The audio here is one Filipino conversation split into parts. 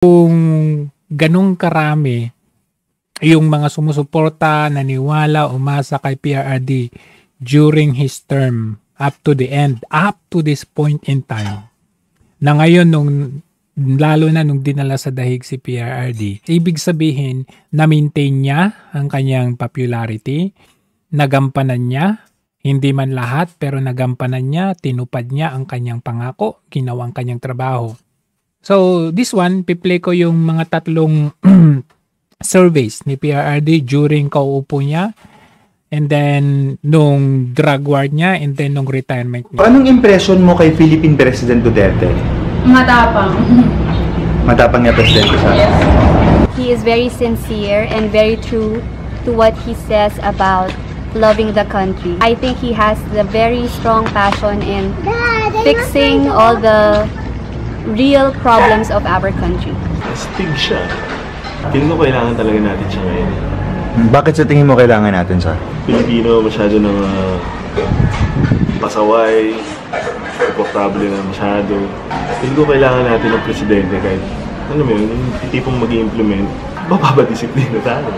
Kung ganong karami yung mga sumusuporta, naniwala, umasa kay PRRD during his term up to the end, up to this point in time, na ngayon lalo na nung dinala sa dahig si PRRD, ibig sabihin na-maintain niya ang kanyang popularity, nagampanan niya, hindi man lahat pero nagampanan niya, tinupad niya ang kanyang pangako, ginawa ang kanyang trabaho. So this one, piplay ko yung mga tatlong surveys ni PRRD during kauupo niya, and then nung drug war niya, and then nung retirement niya. Anong impression mo kay Philippine President Duterte? Matapang. Matapang niya Presidente siya? Yes. He is very sincere and very true to what he says about loving the country. I think he has the very strong passion in fixing all the real problems of our country. Astig siya. Tingin ko kailangan talaga natin siya ngayon. Bakit sa tingin mo kailangan natin siya? Pilipino masyado ng pasaway, komportable na masyado. Tingin ko kailangan natin ng presidente kahit ano mo yun, yung tipong mag-i-implement, mapapabadisiplina tayo.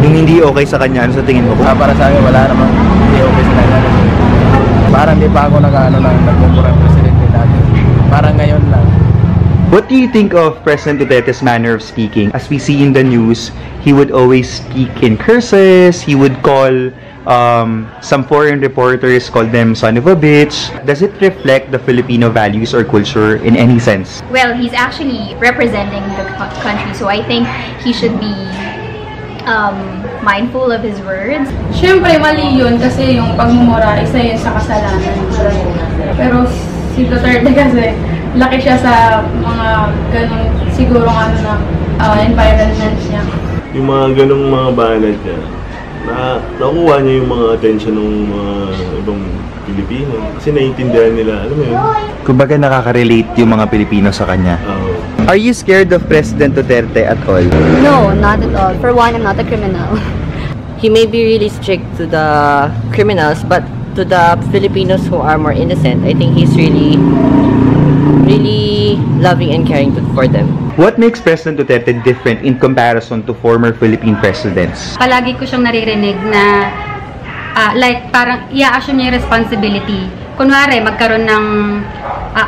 Yung hindi okay sa kanya, ano sa tingin mo? Para sa akin, wala namang hindi okay sa kanya. Parang di pa ako nagmumura presidente dati. Parang ngayon lang. What do you think of President Duterte's manner of speaking? As we see in the news, he would always speak in curses, he would call some foreign reporters, call them son of a bitch. Does it reflect the Filipino values or culture in any sense? Well, he's actually representing the country, so I think he should be mindful of his words. Siyempre, mali yun kasi yung pagmumura, isa yun sa kasalanan. Pero si Duterte kasi, laki siya sa mga ganong siguro na environment niya. Yung mga ganong mga banat niya, nakuha niya yung mga attention ng mga ibang Pilipino. Kasi naiintindihan nila, alam mo yun? Kumbaga nakaka-relate yung mga Pilipino sa kanya. Are you scared of President Duterte at all? No, not at all. For one, I'm not a criminal. He may be really strict to the criminals, but to the Filipinos who are more innocent, I think he's really loving and caring for them. What makes President Duterte different in comparison to former Philippine presidents? Palagi ko siyang naririnig na like parang i-assume niya yung responsibility. Kunwari, magkaroon ng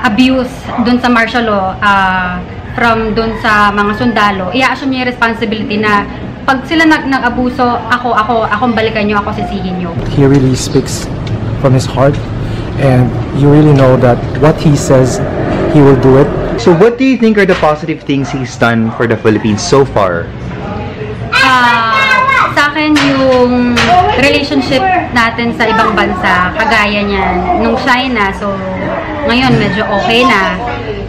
abuse dun sa martial law from dun sa mga sundalo, i-assume niya yung responsibility na pag sila nag-abuso, akong balikan nyo, ako sisihin nyo. He really speaks from his heart, and you really know that what he says, he will do it. So what do you think are the positive things he's done for the Philippines so far? Sa akin yung relationship natin sa ibang bansa, kagaya niyan, nung China, so ngayon medyo okay na.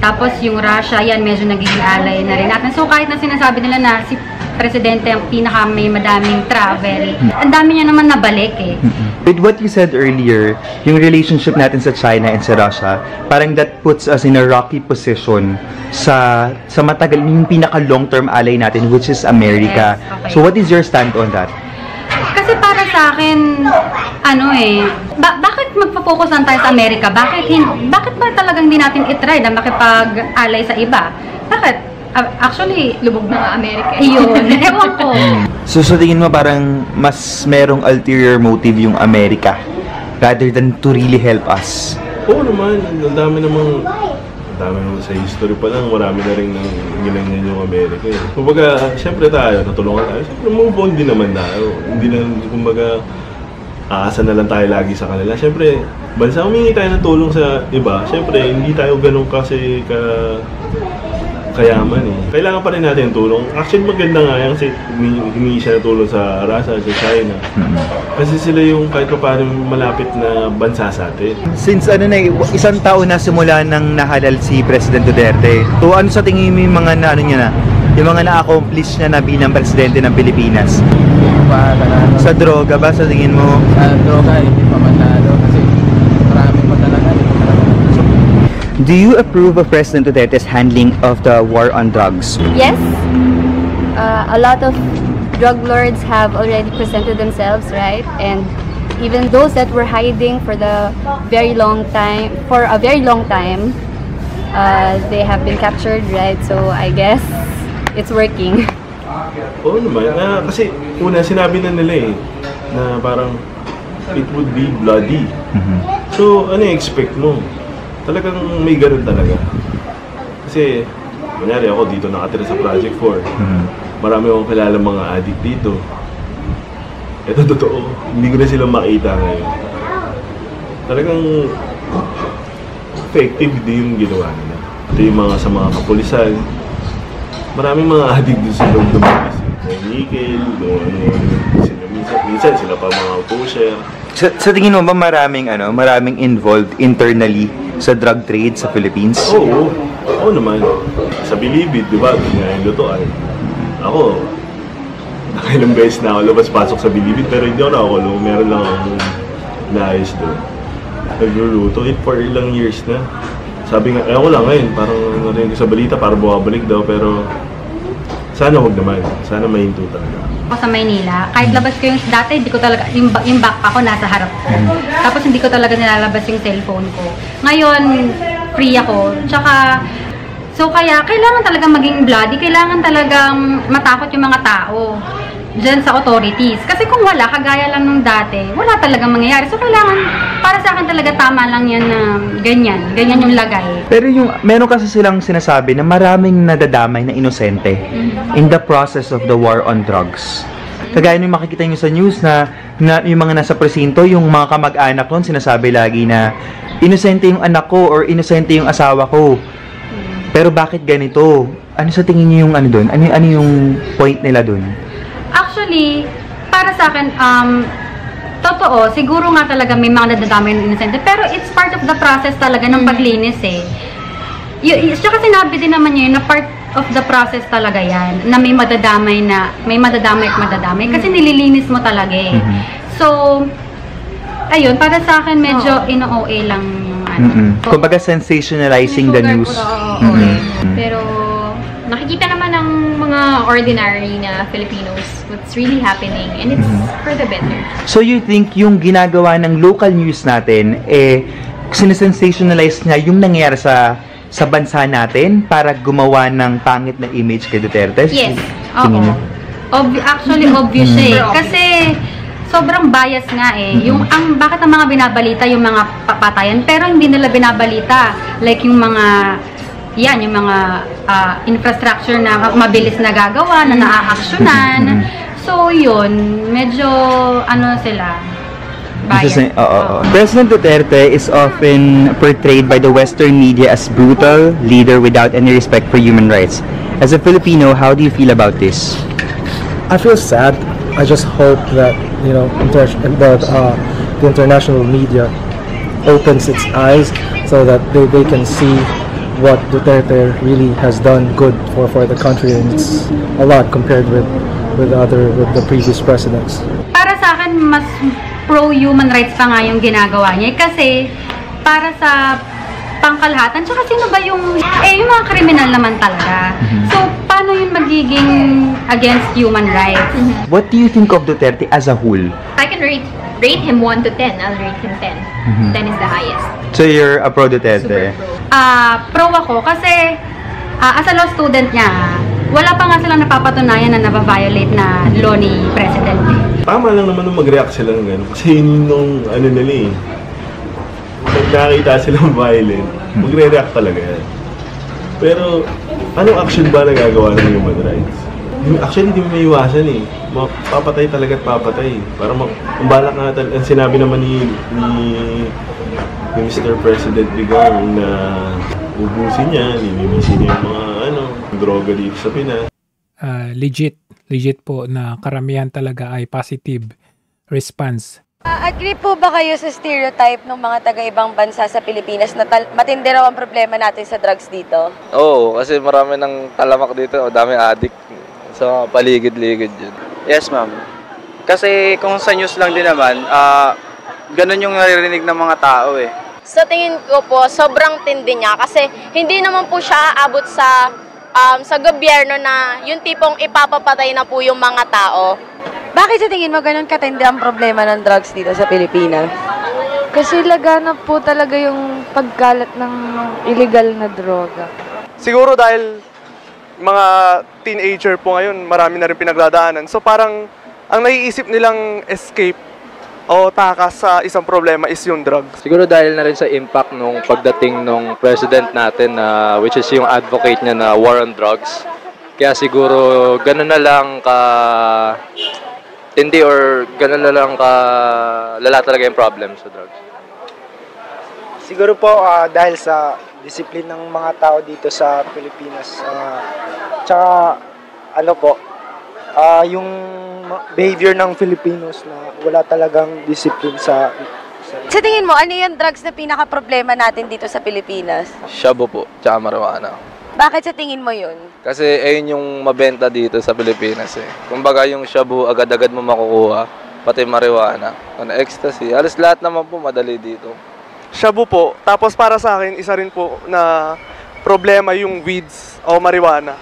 Tapos yung Russia, yan medyo nagiging ally na rin natin. So kahit na sinasabi nila na si Presidente ang pinaka may madaming travel, ang dami niya naman nabalik eh. With what you said earlier, yung relationship natin sa China and sa Russia, parang that puts us in a rocky position sa matagal, yung pinaka long-term ally natin, which is America. Yes, okay. So what is your stand on that? Kasi para sa akin, bakit magpo-focus lang tayo sa Amerika? Bakit ba talagang hindi natin itry na makipag-alay sa iba? Bakit? Actually, lubog na Amerika. Yun, ewan ko. So sa tingin mo parang mas merong ulterior motive yung Amerika rather than to really help us? Oo naman, ang dami naman sa history pa lang, marami na rin nang ginanyan yung Amerika. Kumbaga, syempre tayo, natulungan tayo. Syempre, move on din naman tayo. Hindi lang, kumbaga, aasa na lang tayo lagi sa kanila. Syempre, bansa humingi tayo ng tulong sa iba. Syempre, hindi tayo ganun kasi kayaman eh. Kailangan pa rin natin tulong. Actually, maganda nga yan kasi humingi siya ng tulong sa Russia, sa China. Kasi sila yung kahit pa paano malapit na bansa sa atin. Since isang taon na simula nang nahalal si President Duterte, so ano sa tingin mo yung mga yung mga na-accomplish niya na bilang presidente ng Pilipinas? Sa droga ba sa tingin mo? Sa droga, hindi pa manalo kasi marami pa talaga. Do you approve of President Duterte's handling of the war on drugs? Yes, a lot of drug lords have already presented themselves, right? And even those that were hiding for a very long time, they have been captured, right? So I guess it's working. Oo naman. Kasi una sinabi na nila na parang it would be bloody. So, ano yung expect mo? Talagang may ganun talaga. Kasi, kunyari ako dito nakatira sa Project 4. Marami akong kilala mga addict dito. Ito totoo, hindi ko na sila makita ngayon. Talagang effective din yung ginawa nila. Ito yung mga sa mga kapulisan. Maraming mga addict din sa loob ng police. May nickel, minsan sila pa mga pusher. Sa tingin mo ba maraming involved internally sa drug trade sa Philippines? Oo naman. Sa Bilibid, di ba? Nga yung lutuan. Ako, nakailang beses na ako labas-pasok sa Bilibid, pero hindi ako nakakulong. Meron lang akong naayos doon. Nagluluto, for ilang years na. Sabi nga, ko lang ngayon, parang narinig ko sa balita, parang bumabalik daw, pero sana wag naman. Sana mahinto talaga. Ako sa Maynila, kahit labas ko yung, dati hindi ko talaga, yung backpack ko nasa harap ko. Tapos hindi ko talaga nilalabas yung cellphone ko. Ngayon, free ako. Tsaka, so kaya kailangan talaga maging bloody, kailangan talagang matakot yung mga tao dyan sa authorities. Kasi kung wala, kagaya lang nung dati, wala talagang mangyayari. So kailangan, para sa akin talaga tama lang yan na ganyan yung lagay. Pero meron kasi silang sinasabi na maraming nadadamay na inosente in the process of the war on drugs. Kagaya nung makikita nyo sa news na yung mga nasa presinto, yung mga kamag-anak nun, sinasabi lagi na inosente yung anak ko or inosente yung asawa ko. Pero bakit ganito? Ano sa tingin niyo yung ano doon? Ano yung point nila doon? Actually, para sa akin, totoo, siguro nga talaga may mga nadadamay ng innocent. Pero it's part of the process talaga ng paglinis Tsaka sinabi din naman niya na part of the process talaga yan. Na may madadamay at madadamay. Kasi nililinis mo talaga So, ayun, para sa akin medyo ino-OA lang yung Kumbaga sensationalizing the news. Pero nakikita naman ng mga ordinary na Filipinos what's really happening and it's for the better. So you think yung ginagawa ng local news natin sinesensationalize niya yung nangyayari sa bansa natin para gumawa ng pangit na image kay Duterte? Yes. Actually obvious kasi sobrang bias nga bakit ang mga binabalita yung mga papatayan pero hindi nila binabalita like yung mga infrastructure na mabilis na gagawa, na naaaksyonan. So yun, medyo sila bias. President Duterte is often portrayed by the Western media as brutal leader without any respect for human rights. As a Filipino, how do you feel about this? I feel sad. I just hope that the international media opens its eyes so that they can see what Duterte really has done good for the country, and it's a lot compared with the previous presidents. Para sa akin, mas pro-human rights pa nga yung ginagawa niya kasi para sa pangkalahatan, tsaka sino ba yung mga kriminal naman talaga. So, paano yun magiging against human rights? What do you think of Duterte as a whole? I can rate him 1 to 10. I'll rate him 10. 10 is the highest. So you're a pro Duterte? Super pro. Pro ako kasi as a law student niya, wala pa nga silang napapatunayan na nababiolate na law ni President. Tama lang naman nung mag-react sila ng gano'n. Kasi yun nung nila pag nakita silang violent, magre-react talaga yan. Pero, anong action ba nagagawa ng human rights? Actually, hindi mo may iwasan Papatay talaga at papatay. Para ang balak nga talaga, ang sinabi naman ni Mr. President Digong na ubusin niya, lilinisin niya yung mga droga dito sa Pinas. Legit po na karamihan talaga ay positive response. Agree po ba kayo sa stereotype ng mga taga-ibang bansa sa Pilipinas na matindi raw ang problema natin sa drugs dito? Oo, kasi marami ng talamak dito, daming addict sa paligid-ligid dyan. Yes, ma'am. Kasi kung sa news lang din naman, ganun yung naririnig ng mga tao Sa tingin ko po, sobrang tindi niya kasi hindi naman po siya aabot sa gobyerno na yung tipong ipapapatay na po yung mga tao. Bakit sa tingin mo ganun katindi ang problema ng drugs dito sa Pilipinas? Kasi laganap po talaga yung pagkalat ng illegal na droga. Siguro dahil mga teenager po ngayon, marami na rin pinagdadaanan. So parang ang naiisip nilang escape o takas sa isang problema is yung drugs. Siguro dahil na rin sa impact nung pagdating nung president natin na which is yung advocate niya na war on drugs. Kaya siguro gano'n na lang ka hindi or gano'n na lang ka lala talaga yung problem sa drugs. Siguro po dahil sa discipline ng mga tao dito sa Pilipinas. Tsaka ano po, yung behavior ng Filipinos na wala talagang discipline sa tingin mo, ano yung drugs na pinaka-problema natin dito sa Pilipinas? Shabu po, tsaka marijuana. Bakit sa tingin mo yun? Kasi ayun yung mabenta dito sa Pilipinas eh. Kumbaga yung shabu agad-agad mo makukuha, pati marijuana, ecstasy, halos lahat naman po madali dito. Shabu po. Tapos para sa akin, isa rin po na problema yung weeds o marijuana.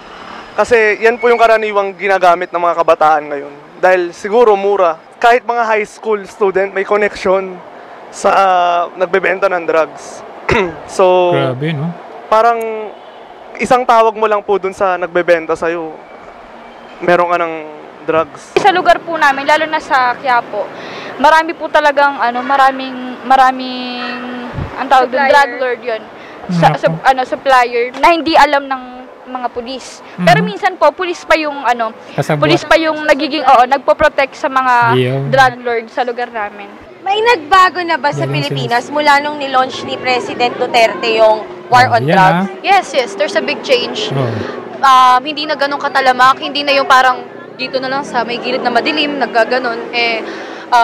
Kasi yan po yung karaniwang ginagamit ng mga kabataan ngayon. Dahil siguro mura. Kahit mga high school student may connection sa nagbebenta ng drugs. So, grabe, no? Parang isang tawag mo lang po dun sa nagbebenta sa'yo. Meron ka ng drugs. Sa lugar po namin, lalo na sa Quiapo, marami po talagang maraming ang tawag doon, drug lord yun. Supplier na hindi alam ng mga pulis. Pero minsan po, pulis pa yung nagiging nagpo-protect sa mga drug lord sa lugar namin. May nagbago na ba sa Pilipinas mula nung ni-launch ni President Duterte yung war on drugs? Yes, there's a big change. Hindi na ganun katalamak, hindi na yung parang dito na lang sa may gilid na madilim, naggaganon,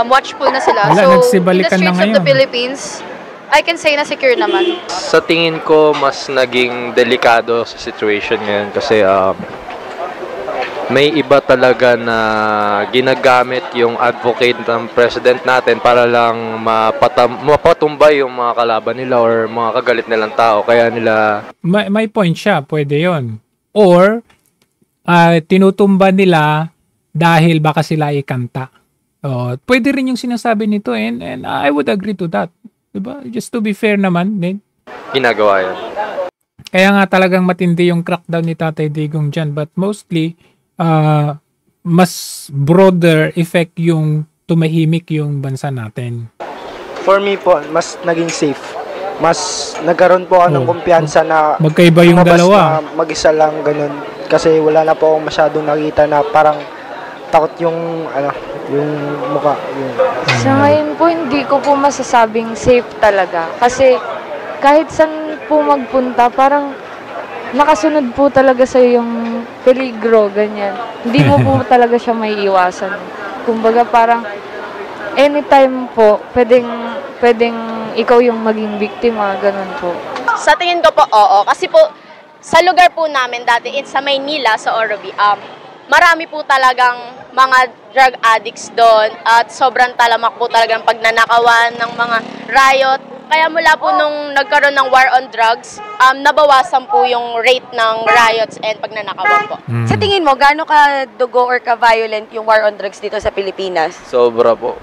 watchful na sila. Wala, so, in the streets na of the Philippines, I can say na secure naman. Sa tingin ko, mas naging delikado sa situation ngayon kasi may iba talaga na ginagamit yung advocate ng president natin para lang mapatumbay yung mga kalaban nila or mga kagalit nilang tao. Kaya nila... May point siya, pwede yon. Or, tinutumba nila dahil baka sila ikanta. Pwede rin yung sinasabi nito and I would agree to that. Diba? Just to be fair naman, din. Ginagawa yan. Kaya nga talagang matindi yung crackdown ni Tatay Digong dyan. But mostly, mas broader effect yung tumahimik yung bansa natin. For me po, mas naging safe. Mas nagkaroon po ako ng kumpiyansa na magkaiba yung dalawa. Na mag-isa lang ganun. Kasi wala na po akong masyadong nakita na parang takot yung yung mukha. Sa ngayon po, hindi ko po masasabing safe talaga. Kasi kahit saan po magpunta, parang nakasunod po talaga sa yung peligro, ganyan. Hindi mo po talaga siya may iwasan. Kumbaga parang anytime po, pwedeng ikaw yung maging biktima, ganun po. Sa tingin ko po, oo. Kasi po, sa lugar po namin dati, sa Maynila, sa Orobi, marami po talagang mga drug addicts doon at sobrang talamak po talagang pagnanakawan ng mga riot. Kaya mula po nung nagkaroon ng war on drugs, nabawasan po yung rate ng riots and pagnanakawan po. Sa tingin mo, gaano ka dugo or ka-violent yung war on drugs dito sa Pilipinas? Sobra po.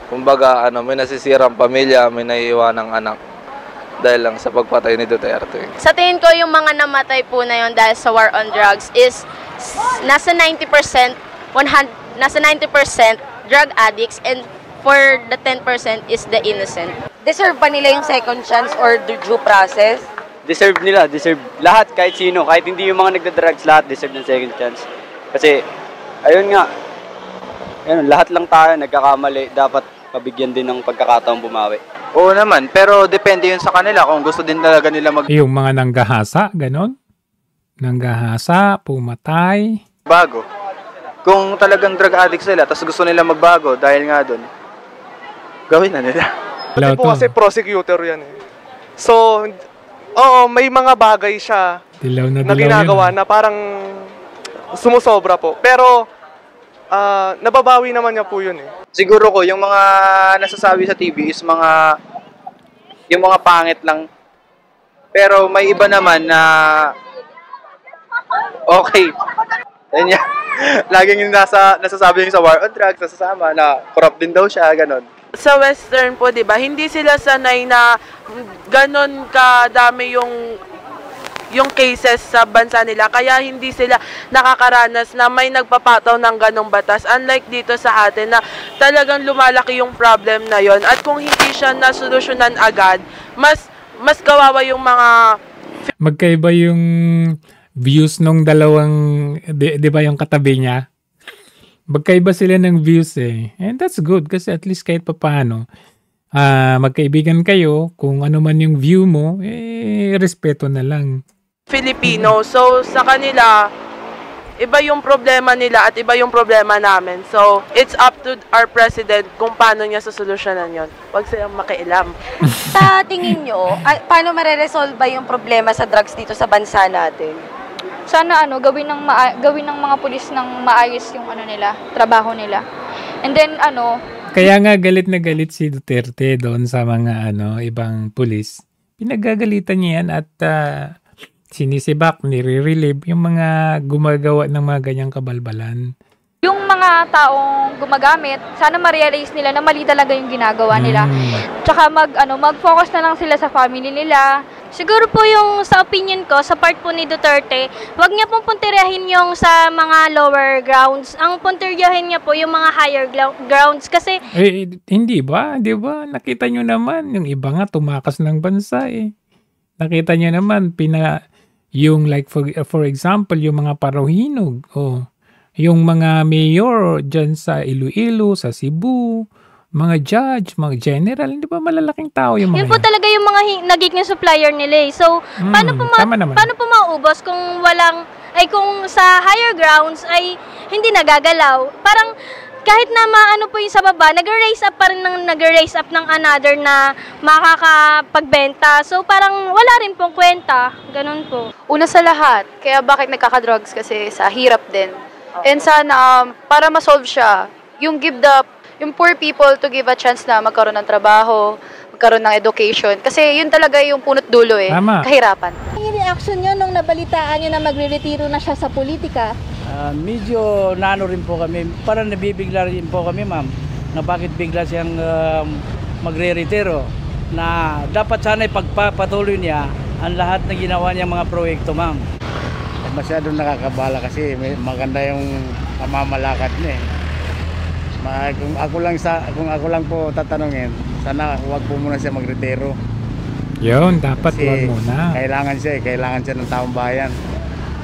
Kumbaga, may nasisirang pamilya, may naiiwan ng anak dahil lang sa pagpatay ni Duterte. Sa tingin ko, yung mga namatay po na yun dahil sa war on drugs is nasa 90% drug addicts and for the 10% is the innocent. Deserve ba nila yung second chance or the due process? Deserve nila, deserve lahat, kahit sino, kahit hindi yung mga nagda-drugs, lahat deserve ng second chance. Kasi, ayun nga, lahat lang tayo nagkakamali, dapat pabigyan din ng pagkakataong bumawi. Oo naman, pero depende yun sa kanila kung gusto din talaga nila Yung mga nanggahasa, ganon? Nanggahasa, pumatay. Bago. Kung talagang drug addict sila, tapos gusto nila magbago dahil nga doon, gawin na nila. Pati po kasi prosecutor yan eh. So, may mga bagay siya na ginagawa na parang sumusobra po. Pero, nababawi naman niya po yun eh. Siguro ko, yung mga nasasabi sa TV is yung mga pangit lang. Pero may iba naman na okay. Yan yan. Laging nasasabi yung sa war on drugs, nasasama na corrupt din daw siya, ganon. Sa Western po, di ba, hindi sila sanay na ganon kadami yung yung cases sa bansa nila. Kaya hindi sila nakakaranas na may nagpapataw ng ganong batas. Unlike dito sa atin na talagang lumalaki yung problem na yon. At kung hindi siya nasolusyonan agad, mas kawawa yung mga... Magkaiba yung views nung dalawang, di ba yung katabi niya? Magkaiba sila ng views eh. And that's good kasi at least kahit papaano, magkaibigan kayo, kung ano man yung view mo, respeto na lang. Filipino. So, sa kanila, iba yung problema nila at iba yung problema namin. So, it's up to our president kung paano niya sasolusyonan yon. Huwag silang makialam. Sa tingin nyo, paano mareresolve ba yung problema sa drugs dito sa bansa natin? Sana gawin ng mga pulis ng maayos yung nila, trabaho nila. And then Kaya nga galit na galit si Duterte doon sa mga ibang pulis. Pinagagalitan niya yan at sinisibak, nire-relieve yung mga gumagawa ng mga ganyang kabalbalan. Yung mga taong gumagamit, sana ma-realize nila na mali talaga yung ginagawa nila. Tsaka mag-focus na lang sila sa family nila. Siguro po yung sa opinion ko, sa part po ni Duterte, wag niya pong puntiryahin yung sa mga lower grounds. Ang puntiryahin niya po yung mga higher grounds kasi... Hindi ba? Di ba? Nakita nyo naman, yung iba nga tumakas ng bansa eh. Nakita nyo naman, yung like for example, yung mga parohinog, yung mga mayor dyan sa Iloilo, sa Cebu, mga judge, mga general, hindi ba malalaking tao yung mga yun po talaga yung mga nagiging supplier nila eh. So, paano po mauubos kung kung sa higher grounds ay hindi nagagalaw? Parang kahit na maano po yung sa baba, nag-raise up ng another na makakapagbenta. So, parang wala rin pong kwenta. Ganun po. Una sa lahat, kaya bakit nagkaka-drugs kasi sa hirap din. And sana, para ma-solve siya, yung poor people to give a chance na magkaroon ng trabaho, magkaroon ng education. Kasi yun talaga yung punot dulo eh, kahirapan. Yung reaction nyo nung nabalitaan nyo na magre-retiro na siya sa politika? Medyo rin po kami, parang nabibigla rin po kami ma'am, na bakit bigla siyang magre-retiro. Na dapat sana pagpapatuloy niya ang lahat na ginawa niyang mga proyekto ma'am. Masyadong nakakabala kasi maganda yung pamamalakad niya eh. Kung ako lang po tatanungin, sana huwag po muna siya magretiro. Yun, dapat huwag muna. Kailangan siya ng taong bayan.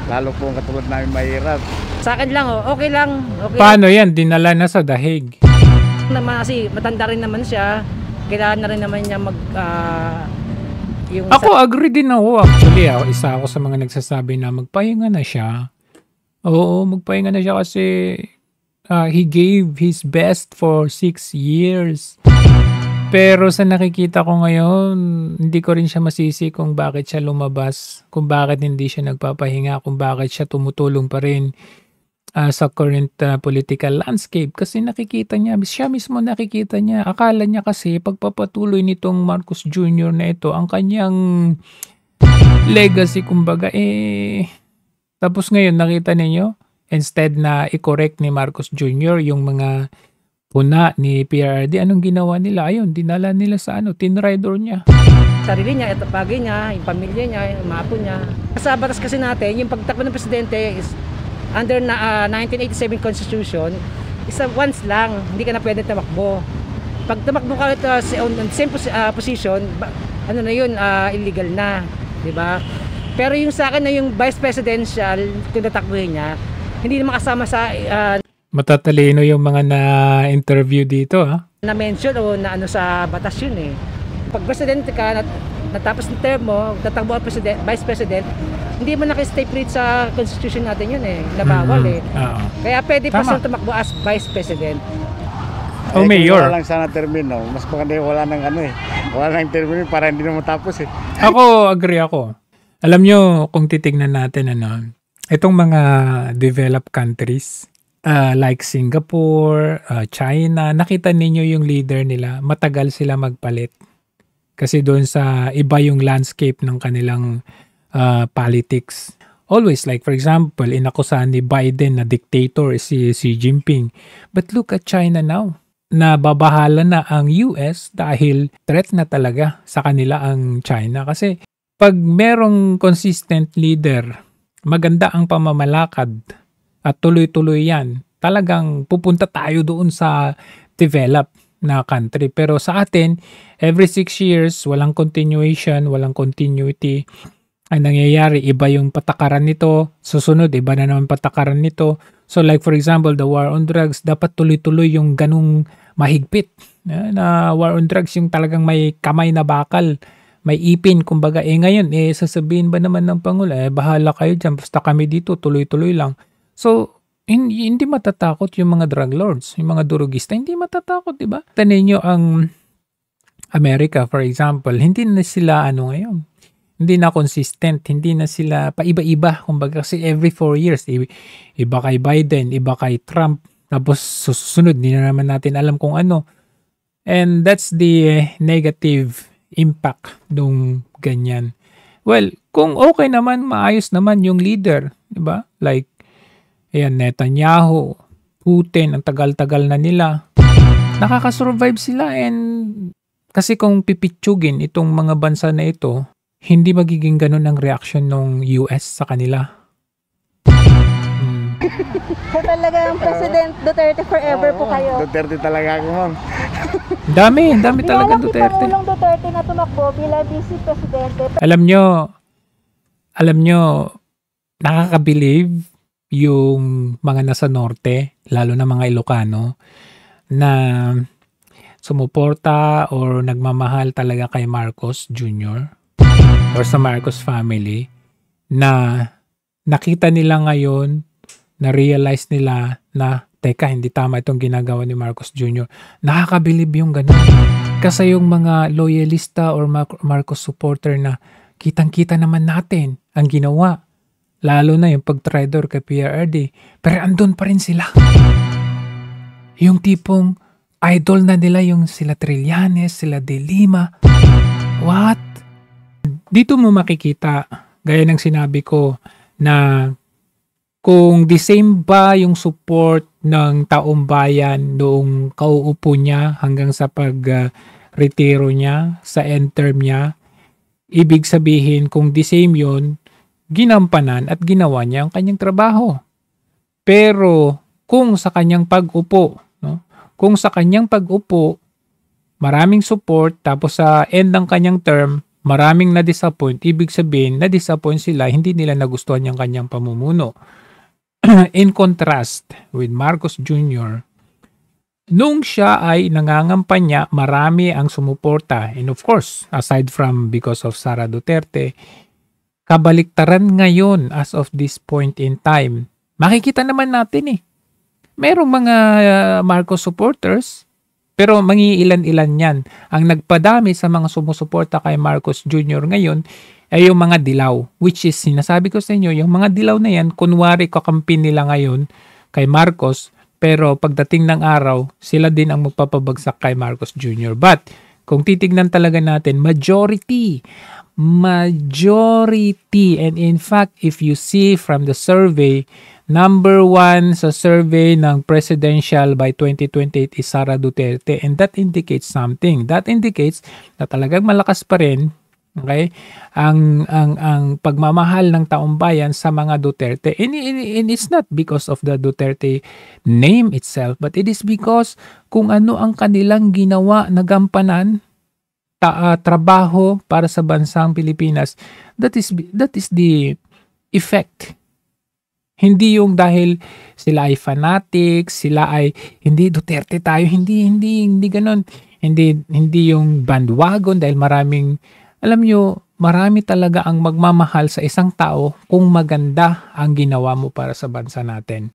Lalo po katulad namin mahirap. Sa akin lang, okay lang. Paano yan? Dinala na sa dahig. Kasi matanda rin naman siya. Kailangan na rin naman niya Ako agree din ako actually. Isa ako sa mga nagsasabi na magpahinga na siya. Oo, magpahinga na siya kasi he gave his best for 6 years. Pero sa nakikita ko ngayon, hindi ko rin siya masisi kung bakit siya lumabas, kung bakit hindi siya nagpapahinga, kung bakit siya tumutulong pa rin sa current political landscape. Kasi nakikita niya, siya mismo nakikita niya, akala niya kasi pagpapatuloy nitong Marcos Jr. na ito, ang kanyang legacy kumbaga tapos ngayon nakita ninyo, instead na i-correct ni Marcos Jr. yung mga puna ni PRRD, anong ginawa nila? Ayun, dinala nila sa tinrider niya. Sarili niya, bagay niya, yung pamilya niya, yung mga apo niya. Sa batas kasi natin, yung pagtakbo ng presidente is under 1987 Constitution, isa once lang, hindi ka na pwede tumakbo. Pag tumakbo ka on the same position, illegal na, di ba? Pero yung sa akin na yung vice presidential, kung tatakbuhin niya, hindi naman kasama sa matatalino yung mga na-interview dito na-mention o na sa batas yun eh. Pag presidente ka, natapos ng term mo, tatakbo ang vice president, hindi mo nakistay free sa constitution natin yun eh, nabawal Kaya pwede pa siyang tumakbo as vice president. Mayor. Wala lang sana termino, mas maganda wala nang wala nang termino para hindi na matapos eh. Ako, agree ako. Alam nyo, kung titignan natin itong mga developed countries, like Singapore, China, nakita ninyo yung leader nila, matagal sila magpalit. Kasi doon sa iba yung landscape ng kanilang politics. Always, like for example, inakusahan ni Biden na dictator si Xi Jinping. But look at China now. Nababahala na ang US dahil threat na talaga sa kanila ang China. Kasi pag merong consistent leader, maganda ang pamamalakad at tuloy-tuloy yan, talagang pupunta tayo doon sa develop na country. Pero sa atin, every 6 years, walang continuation, walang continuity. Ang nangyayari, iba yung patakaran nito, susunod, iba na naman patakaran nito. So like for example, the war on drugs, dapat tuloy-tuloy yung ganung mahigpit. Na war on drugs, yung talagang may kamay na bakal, may ipin, kumbaga. Ngayon, sasabihin ba naman ng Pangulo, bahala kayo dyan, basta kami dito, tuloy-tuloy lang. So, hindi matatakot yung mga drug lords, yung mga durugista, hindi matatakot, di ba? Tanin nyo ang America, for example, hindi na sila ngayon. Hindi na consistent, hindi na sila paiba-iba. Kumbaga kasi every 4 years, iba kay Biden, iba kay Trump, tapos susunod, hindi na naman natin alam kung ano. And that's the negative impact nung ganyan. Well, kung okay naman, maayos naman yung leader, di ba? Like, ayan, Netanyahu, Putin, ang tagal-tagal na nila. Nakakasurvive sila and kasi kung pipitsugin itong mga bansa na ito, hindi magiging ganun ang reaction ng US sa kanila. So talaga yung President Duterte forever po kayo. Duterte talaga ako, ma'am. Dami talaga Duterte. Pangulong Duterte na tumakbo bilang Vice Presidente. Alam nyo, nakaka-believe yung mga nasa norte, lalo na mga Ilocano, na sumuporta or nagmamahal talaga kay Marcos Jr. or sa Marcos family, na nakita nila ngayon, na-realize nila na, teka, hindi tama itong ginagawa ni Marcos Jr. Nakaka-believe yung ganun. Kasi yung mga loyalista or Marcos supporter na kitang-kita naman natin ang ginawa. Lalo na yung pag-traitor kay PRRD. Pero andun pa rin sila. Yung tipong idol na nila yung sila Trillanes, sila De Lima. What? Dito mo makikita, gaya ng sinabi ko, na kung the same ba yung support ng taong bayan noong kauupo niya hanggang sa pag-retiro niya, sa end term niya, ibig sabihin kung the same yun, ginampanan at ginawa niya ang kanyang trabaho. Pero kung sa kanyang pag-upo, kung sa kanyang pag-upo, maraming support, tapos sa end ng kanyang term, maraming na-disappoint, ibig sabihin, na-disappoint sila, hindi nila nagustuhan yung kanyang pamumuno. In contrast with Marcos Jr., nung siya ay nangangampanya, marami ang sumuporta. And of course, aside from because of Sara Duterte, kabaliktaran ngayon as of this point in time. Makikita naman natin merong mga Marcos supporters, pero mangiilan-ilan yan. Ang nagpadami sa mga sumusuporta kay Marcos Jr. ngayon ay yung mga dilaw, which is, sinasabi ko sa inyo, yung mga dilaw na yan, kunwari kakampi nila ngayon kay Marcos, pero pagdating ng araw, sila din ang magpapabagsak kay Marcos Jr. But, kung titignan talaga natin, majority, and in fact, if you see from the survey, number 1 sa survey ng presidential by 2028 is Sara Duterte, and that indicates something. That indicates na talagang malakas pa rin, okay, ang pagmamahal ng taong bayan sa mga Duterte. And it's not because of the Duterte name itself, but it is because kung ano ang kanilang ginawa na gampanan, trabaho para sa bansang Pilipinas. That is the effect. Hindi yung dahil sila ay fanatics, sila ay hindi Duterte tayo, hindi ganoon. Hindi yung bandwagon dahil marami talaga ang magmamahal sa isang tao kung maganda ang ginawa mo para sa bansa natin.